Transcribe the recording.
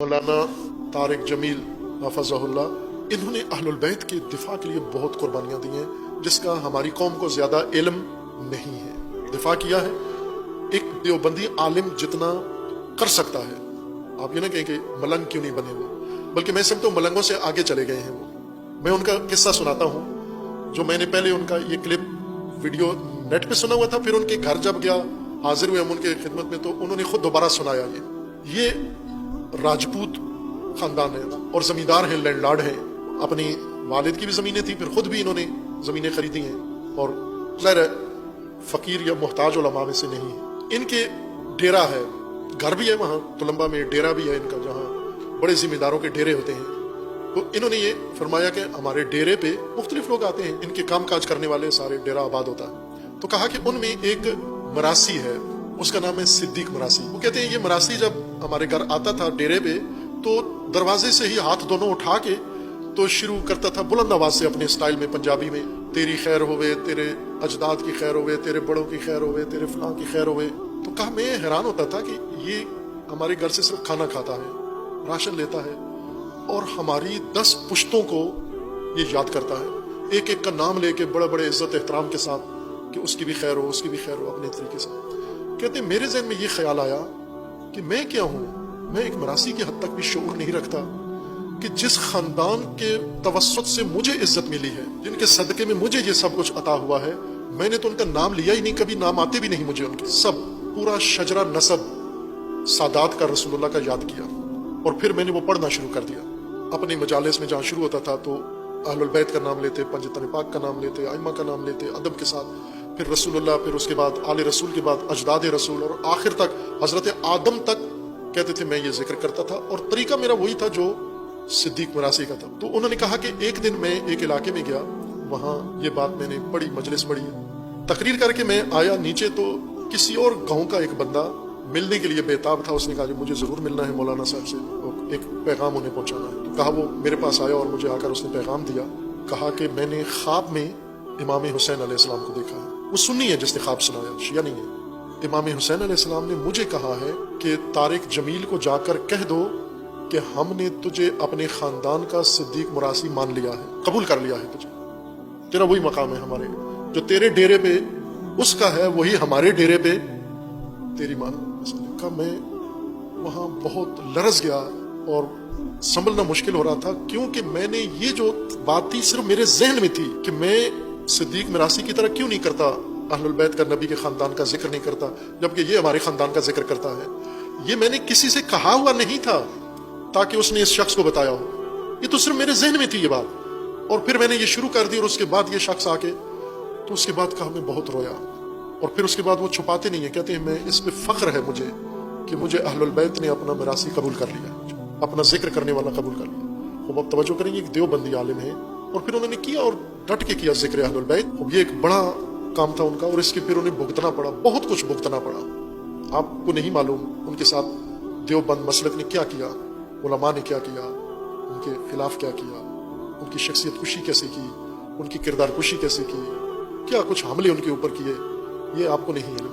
मौलाना तारिक जमील हफ़ज़हुल्लाह, इन्होंने अहलुल बैत के दिफा के लिए बहुत कुर्बानियाँ दी हैं, जिसका हमारी कौम को ज़्यादा इल्म नहीं है। दिफा किया है एक देवबंदी आलिम जितना कर सकता है। आप ये ना कहें कि मलंग क्यों नहीं बने वो, बल्कि मैं समझता हूँ मलंगों से आगे चले गए हैं वो। मैं उनका किस्सा सुनाता हूँ, जो मैंने पहले उनका ये क्लिप वीडियो नेट पे सुना हुआ था, फिर उनके घर जब गया, हाजिर हुए हम उनके खिदमत में, तो उन्होंने खुद दोबारा सुनाया। ये राजपूत खानदान है और जमींदार हैं, लैंडलॉर्ड हैं। अपनी वालिद की भी ज़मीनें थी, फिर खुद भी इन्होंने ज़मीनें खरीदी हैं, और ज़ाहिर फ़कीर या मोहताज उलमा में से नहीं है। इनके डेरा है, घर भी है वहाँ तुलंबा में, डेरा भी है इनका, जहाँ बड़े ज़िम्मेदारों के डेरे होते हैं। तो इन्होंने ये फरमाया कि हमारे डेरे पे मुख्तलिफ लोग आते हैं, इनके काम काज करने वाले, सारे डेरा आबाद होता है। तो कहा कि उनमें एक मरासी है, उसका नाम है सिद्दीक मरासी। वो कहते हैं ये मरासी जब हमारे घर आता था डेरे पे, तो दरवाजे से ही हाथ दोनों उठा के तो शुरू करता था बुलंद आवाज से अपने स्टाइल में, पंजाबी में, तेरी खैर होवे, तेरे अजदाद की खैर होवे, तेरे बड़ों की खैर होवे, तेरे फलां की खैर होवे। तो कहा मैं हैरान होता था कि ये हमारे घर से सिर्फ खाना खाता है, राशन लेता है, और हमारी 10 पुश्तों को ये याद करता है, एक एक का नाम लेके बड़े बड़े इज्जत एहतराम के साथ, कि उसकी भी खैर हो, उसकी भी खैर हो, अपने तरीके से। कहते मेरे ज़हन में ये ख्याल आया कि मैं क्या हूँ, मैं एक मरासी की हद तक भी शऊर नहीं रखता कि जिस खानदान के तवस्सुत से मुझे इज्जत मिली है, जिनके सदके में मुझे ये सब कुछ अता हुआ है, मैंने तो उनका नाम लिया ही नहीं, कभी नाम आते भी नहीं मुझे उनके। सब पूरा शजरा नसब सादात का, रसूलुल्लाह का याद किया, और फिर मैंने वो पढ़ना शुरू कर दिया। अपने मजालिस में जहाँ शुरू होता था तो अहलुल बैत का नाम लेते, पंजतन पाक का नाम लेते, आइमा का नाम लेते अदब के साथ, फिर रसूलुल्लाह, फिर उसके बाद आले रसूल के बाद अजदाद रसूल, और आखिर तक हजरत आदम तक कहते थे। मैं ये जिक्र करता था, और तरीका मेरा वही था जो सिद्दीक मरासी का था। तो उन्होंने कहा कि एक दिन मैं एक इलाके में गया, वहाँ ये बात मैंने पढ़ी, मजलिस पढ़ी, तकरीर करके मैं आया नीचे, तो किसी और गाँव का एक बंदा मिलने के लिए बेताब था। उसने कहा कि मुझे जरूर मिलना है मौलाना साहब से, एक पैगाम उन्हें पहुंचाना है। तो कहा वो मेरे पास आया और मुझे आकर उसने पैगाम दिया। कहा कि मैंने ख्वाब में इमाम हुसैन अलैहिस्सलाम को देखा है। वो सुन्नी है जिसने ख्वाब सुनाया, शिया नहीं है। इमाम हुसैन अलैहिस्सलाम ने मुझे कहा है कि तारिक जमील को जाकर कह दो कि हमने तुझे अपने खानदान का सिद्दीक मरासी मान लिया है, कबूल कर लिया है तुझे, तेरा वही मकाम है हमारे, जो तेरे डेरे पे उसका है वही हमारे डेरे पे तेरी मान। का मैं वहां बहुत लरस गया और संभलना मुश्किल हो रहा था, क्योंकि मैंने ये जो बात थी सिर्फ मेरे जहन में थी कि मैं सिद्दीक मरासी की तरह क्यों नहीं करता, अहलुल बैत का, नबी के खानदान का जिक्र नहीं करता, जबकि ये हमारे खानदान का जिक्र करता है। ये मैंने किसी से कहा हुआ नहीं था ताकि उसने इस शख्स को बताया हो, ये तो सिर्फ मेरे जहन में थी ये बात। और फिर मैंने ये शुरू कर दी, और उसके बाद ये शख्स आके, तो उसके बाद कहा मैं बहुत रोया। और फिर उसके बाद वो छुपाते नहीं है, कहते हैं मैं इस पे फख्र है मुझे कि मुझे अहलुल बैत ने अपना मरासी कबूल कर लिया, अपना जिक्र करने वाला कबूल कर लिया। अब आप तवज्जो करेंगे, एक देवबंदी आलिम है, और फिर उन्होंने किया और डट के किया जिक्र अहलुल बैत। अब ये एक बड़ा काम था उनका, और इसके फिर उन्हें भुगतना पड़ा, बहुत कुछ भुगतना पड़ा। आपको नहीं मालूम उनके साथ देवबंद मसलक ने क्या किया, उलमा ने क्या किया, उनके खिलाफ क्या किया, उनकी शख्सियत कुशी कैसे की, उनकी किरदार कुशी कैसे की, क्या कुछ हमले उनके ऊपर किए, ये आपको नहीं है।